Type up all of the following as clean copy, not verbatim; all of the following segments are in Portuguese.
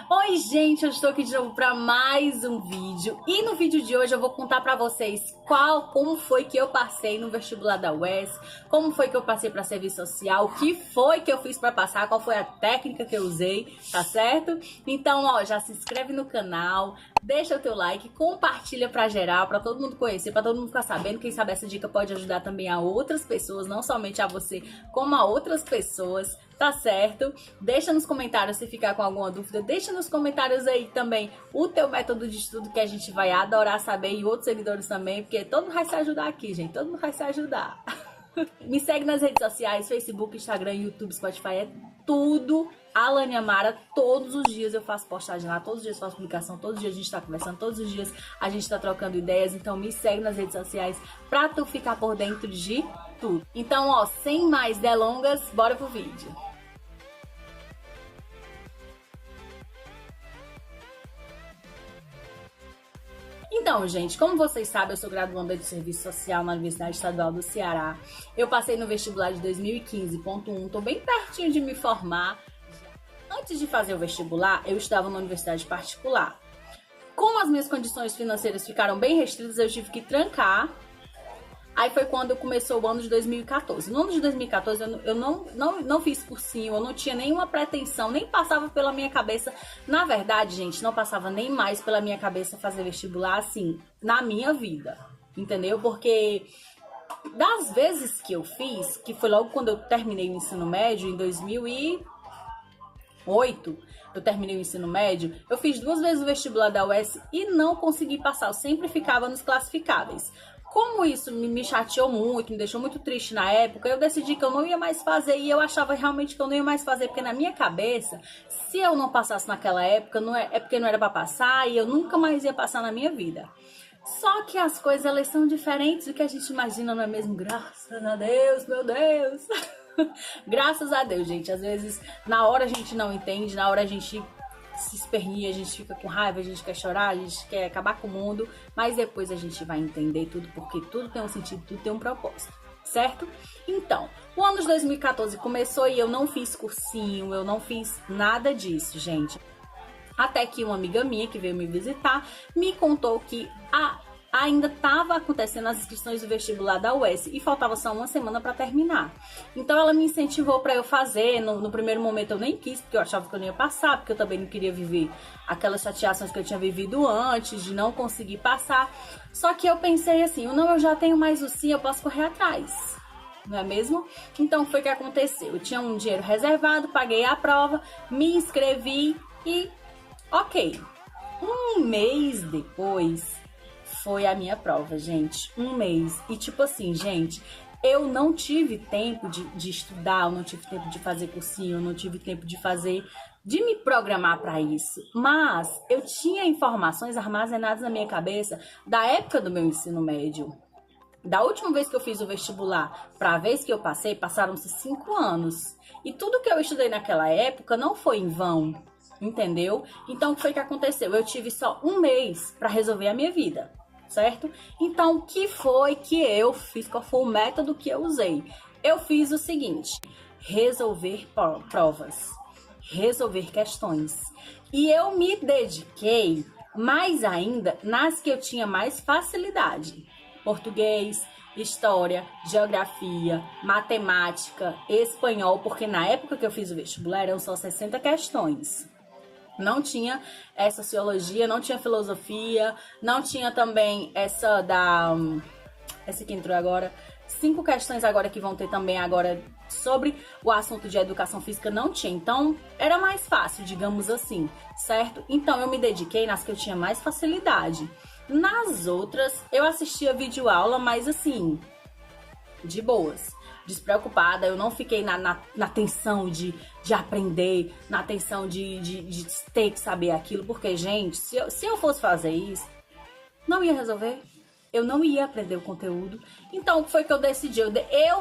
Oi, gente, eu estou aqui de novo para mais um vídeo. E no vídeo de hoje eu vou contar para vocês como foi que eu passei no vestibular da UES, como foi que eu passei para serviço social, o que foi que eu fiz para passar, qual foi a técnica que eu usei, tá certo? Então, ó, já se inscreve no canal, deixa o teu like, compartilha para geral, para todo mundo conhecer, para todo mundo ficar sabendo. Quem sabe essa dica pode ajudar também a outras pessoas, não somente a você, como a outras pessoas. Tá certo? Deixa nos comentários se ficar com alguma dúvida. Deixa nos comentários aí também o teu método de estudo, que a gente vai adorar saber, e outros seguidores também, porque todo mundo vai se ajudar aqui, gente. Todo mundo vai se ajudar. Me segue nas redes sociais, Facebook, Instagram, YouTube, Spotify, é tudo Alane Amara. Todos os dias eu faço postagem lá, todos os dias eu faço publicação, todos os dias a gente tá conversando, todos os dias a gente tá trocando ideias. Então me segue nas redes sociais pra tu ficar por dentro de tudo. Então, ó, sem mais delongas, bora pro vídeo. Então, gente, como vocês sabem, eu sou graduanda de Serviço Social na Universidade Estadual do Ceará. Eu passei no vestibular de 2015.1, tô bem pertinho de me formar. Antes de fazer o vestibular, eu estudava numa universidade particular. Como as minhas condições financeiras ficaram bem restritas, eu tive que trancar. Aí foi quando começou o ano de 2014. No ano de 2014 eu não fiz cursinho, eu não tinha nenhuma pretensão, nem passava pela minha cabeça. Na verdade, gente, não passava nem mais pela minha cabeça fazer vestibular assim, na minha vida, entendeu? Porque das vezes que eu fiz, que foi logo quando eu terminei o ensino médio, em 2008, eu terminei o ensino médio, eu fiz 2 vezes o vestibular da UES e não consegui passar, eu sempre ficava nos classificáveis. Como isso me chateou muito, me deixou muito triste na época, eu decidi que eu não ia mais fazer, e eu achava realmente que eu não ia mais fazer, porque na minha cabeça, se eu não passasse naquela época, é porque não era para passar, e eu nunca mais ia passar na minha vida. Só que as coisas, elas são diferentes do que a gente imagina, não é mesmo? Graças a Deus, meu Deus! Graças a Deus, gente. Às vezes, na hora a gente não entende, na hora a gente se espernia, a gente fica com raiva, a gente quer chorar, a gente quer acabar com o mundo, mas depois a gente vai entender tudo, porque tudo tem um sentido, tudo tem um propósito, certo? Então, o ano de 2014 começou e eu não fiz cursinho, eu não fiz nada disso, gente. Até que uma amiga minha que veio me visitar me contou que ainda estava acontecendo as inscrições do vestibular da UES e faltava só uma semana para terminar. Então ela me incentivou para eu fazer. No primeiro momento eu nem quis, porque eu achava que eu não ia passar, porque eu também não queria viver aquelas chateações que eu tinha vivido antes, de não conseguir passar. Só que eu pensei assim, não, eu já tenho mais o sim, eu posso correr atrás, não é mesmo? Então foi o que aconteceu. Eu tinha um dinheiro reservado, paguei a prova, me inscrevi e ok. Um mês depois foi a minha prova, gente. Um mês. E tipo assim, gente, eu não tive tempo de estudar, eu não tive tempo de fazer cursinho, eu não tive tempo de me programar para isso. Mas eu tinha informações armazenadas na minha cabeça da época do meu ensino médio. Da última vez que eu fiz o vestibular para a vez que eu passei, passaram-se 5 anos. E tudo que eu estudei naquela época não foi em vão, entendeu? Então o que foi que aconteceu? Eu tive só um mês para resolver a minha vida, certo? Então, o que foi que eu fiz? Qual foi o método que eu usei? Eu fiz o seguinte: resolver provas, resolver questões. E eu me dediquei mais ainda nas que eu tinha mais facilidade: português, história, geografia, matemática, espanhol, porque na época que eu fiz o vestibular eram só 60 questões. Não tinha essa sociologia, não tinha filosofia, não tinha também essa que entrou agora, 5 questões agora que vão ter também agora sobre o assunto de educação física, não tinha. Então, era mais fácil, digamos assim, certo? Então, eu me dediquei nas que eu tinha mais facilidade. Nas outras, eu assistia videoaula, mas assim, de boas, despreocupada. Eu não fiquei na tensão de aprender, na tensão de ter que saber aquilo, porque, gente, se eu fosse fazer isso, não ia resolver, eu não ia aprender o conteúdo. Então, o que foi que eu decidi? Eu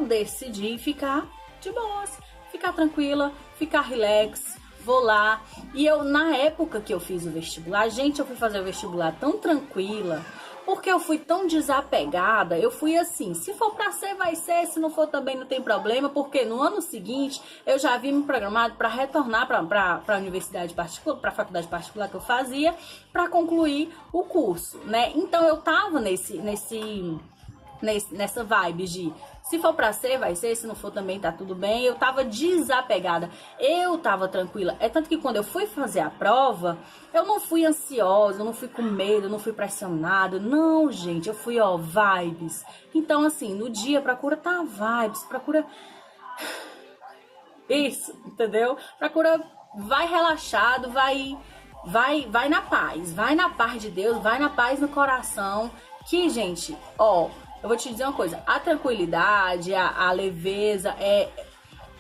decidi ficar de boas, ficar tranquila, ficar relax, vou lá. E eu, na época que eu fiz o vestibular, gente, eu fui fazer o vestibular tão tranquila, Porque eu fui tão desapegada, eu fui assim, se for pra ser, vai ser, se não for também não tem problema, porque no ano seguinte eu já havia me programado para retornar para a universidade particular, para a faculdade particular que eu fazia, para concluir o curso, né? Então eu tava nessa vibe de se for pra ser, vai ser, se não for também tá tudo bem. Eu tava desapegada, eu tava tranquila. É tanto que quando eu fui fazer a prova, eu não fui ansiosa, eu não fui com medo, eu não fui pressionada. Não, gente, eu fui, ó, vibes. Então, assim, no dia, procura tá vibes, procura isso, entendeu? Procura, vai relaxado, vai na paz de Deus, vai na paz no coração. Que, gente, ó, eu vou te dizer uma coisa, a tranquilidade, a leveza,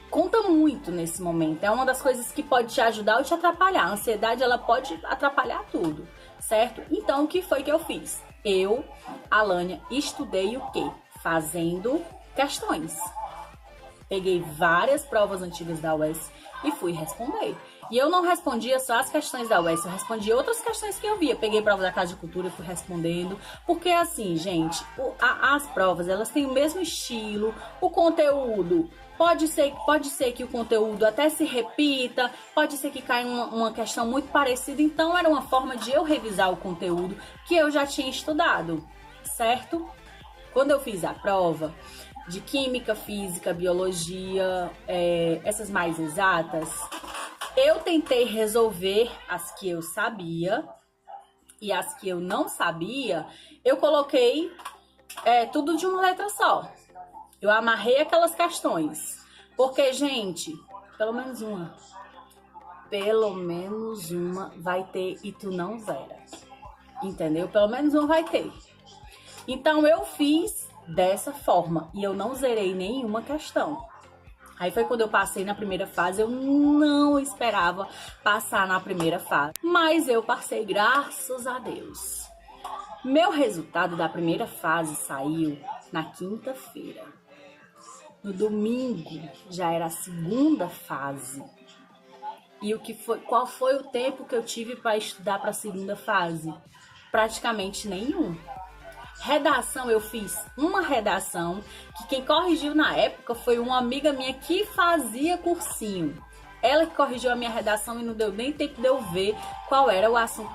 conta muito nesse momento. É uma das coisas que pode te ajudar ou te atrapalhar. A ansiedade, ela pode atrapalhar tudo, certo? Então, o que foi que eu fiz? Eu, Alânia, estudei o quê? Fazendo questões. Peguei várias provas antigas da UES e fui responder. E eu não respondia só as questões da UES, eu respondia outras questões que eu via. Peguei prova da Casa de Cultura e fui respondendo. Porque assim, gente, as provas, elas têm o mesmo estilo, o conteúdo. Pode ser que o conteúdo até se repita, pode ser que caia uma questão muito parecida. Então, era uma forma de eu revisar o conteúdo que eu já tinha estudado, certo? Quando eu fiz a prova de Química, Física, Biologia, essas mais exatas, eu tentei resolver as que eu sabia e as que eu não sabia, eu coloquei tudo de uma letra só. Eu amarrei aquelas questões. Porque, gente, pelo menos uma vai ter e tu não zera. Entendeu? Pelo menos uma vai ter. Então, eu fiz dessa forma e eu não zerei nenhuma questão. Aí foi quando eu passei na primeira fase, eu não esperava passar na primeira fase. Mas eu passei, graças a Deus. Meu resultado da primeira fase saiu na quinta-feira. No domingo já era a segunda fase. E qual foi o tempo que eu tive para estudar para a segunda fase? Praticamente nenhum. Redação, eu fiz uma redação que quem corrigiu na época foi uma amiga minha que fazia cursinho. Ela que corrigiu a minha redação e não deu nem tempo de eu ver qual era o assunto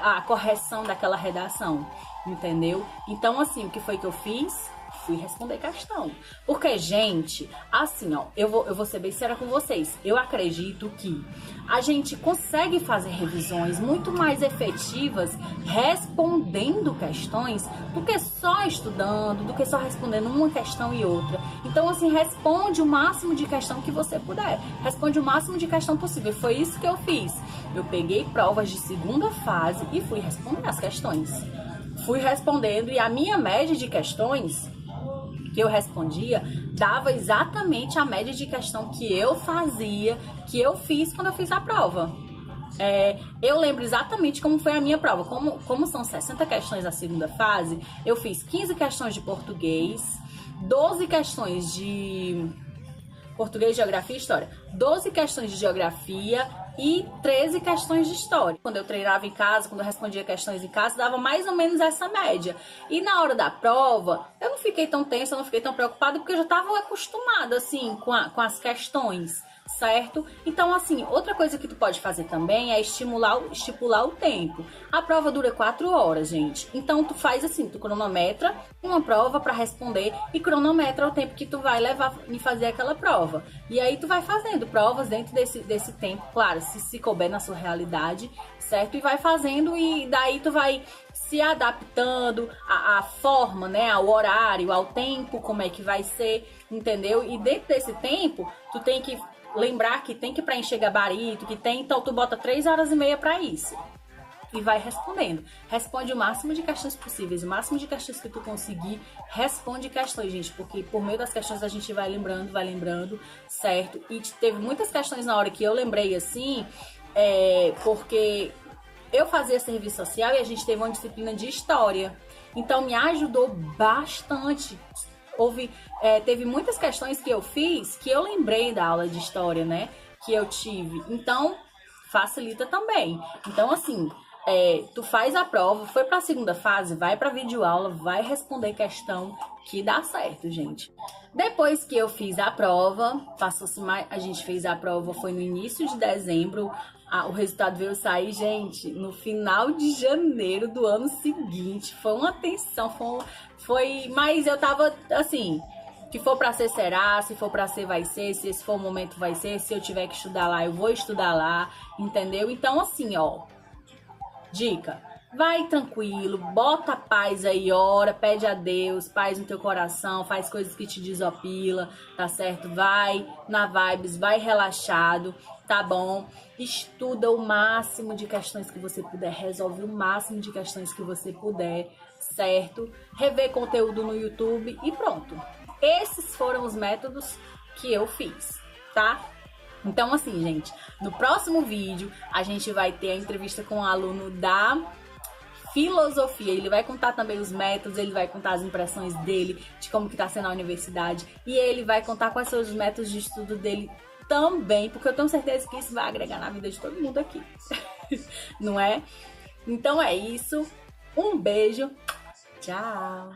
a correção daquela redação, entendeu? Então, assim, o que foi que eu fiz? Fui responder questão. Porque, gente, assim, ó, eu vou ser bem sincera com vocês. Eu acredito que a gente consegue fazer revisões muito mais efetivas respondendo questões do que só estudando, do que só respondendo uma questão e outra. Então, assim, responde o máximo de questão que você puder. Responde o máximo de questão possível. Foi isso que eu fiz. Eu peguei provas de segunda fase e fui responder as questões. Fui respondendo e a minha média de questões que eu respondia, dava exatamente a média de questão que eu fazia, que eu fiz quando eu fiz a prova. Eu lembro exatamente como foi a minha prova. Como são 60 questões da segunda fase, eu fiz 15 questões de português, 12 questões de português, geografia e história, 12 questões de geografia e 13 questões de história. Quando eu treinava em casa, quando eu respondia questões em casa, dava mais ou menos essa média. E na hora da prova, eu não fiquei tão tensa, eu não fiquei tão preocupada, porque eu já estava acostumada, assim, com as questões, certo? Então, assim, outra coisa que tu pode fazer também é estipular o tempo. A prova dura 4 horas, gente. Então, tu faz assim, tu cronometra uma prova para responder e cronometra o tempo que tu vai levar em fazer aquela prova. E aí, tu vai fazendo provas dentro desse tempo, claro, se couber na sua realidade, certo? E vai fazendo e daí tu vai se adaptando à forma, né, ao horário, ao tempo, como é que vai ser, entendeu? E dentro desse tempo, tu tem que lembrar que tem que preencher gabarito, então tu bota 3 horas e meia para isso. E vai respondendo. Responde o máximo de questões possíveis, o máximo de questões que tu conseguir, responde questões, gente, porque por meio das questões a gente vai lembrando, certo? E teve muitas questões na hora que eu lembrei assim, porque eu fazia serviço social e a gente teve uma disciplina de história. Então me ajudou bastante. Teve muitas questões que eu fiz que eu lembrei da aula de história, né? Que eu tive. Então, facilita também. Então, assim, tu faz a prova, foi pra segunda fase, vai pra videoaula, vai responder questão que dá certo, gente. Depois que eu fiz a prova, passou-se mais, a gente fez a prova, foi no início de dezembro, o resultado veio sair, gente, no final de janeiro do ano seguinte. Foi uma tensão, mas eu tava assim, se for pra ser, será, se for pra ser, vai ser, se esse for o momento, vai ser, se eu tiver que estudar lá, eu vou estudar lá, entendeu? Então, assim, ó, dica, vai tranquilo, bota paz aí, ora, pede a Deus, paz no teu coração, faz coisas que te desopila, tá certo? Vai na vibes, vai relaxado, tá bom? Estuda o máximo de questões que você puder, resolve o máximo de questões que você puder, certo? Rever conteúdo no YouTube e pronto. Esses foram os métodos que eu fiz, tá? Então, assim, gente, no próximo vídeo a gente vai ter a entrevista com um aluno da filosofia. Ele vai contar também os métodos, ele vai contar as impressões dele, de como que tá sendo a universidade, e ele vai contar quais são os métodos de estudo dele também, porque eu tenho certeza que isso vai agregar na vida de todo mundo aqui. Não é? Então é isso. Um beijo. Tchau.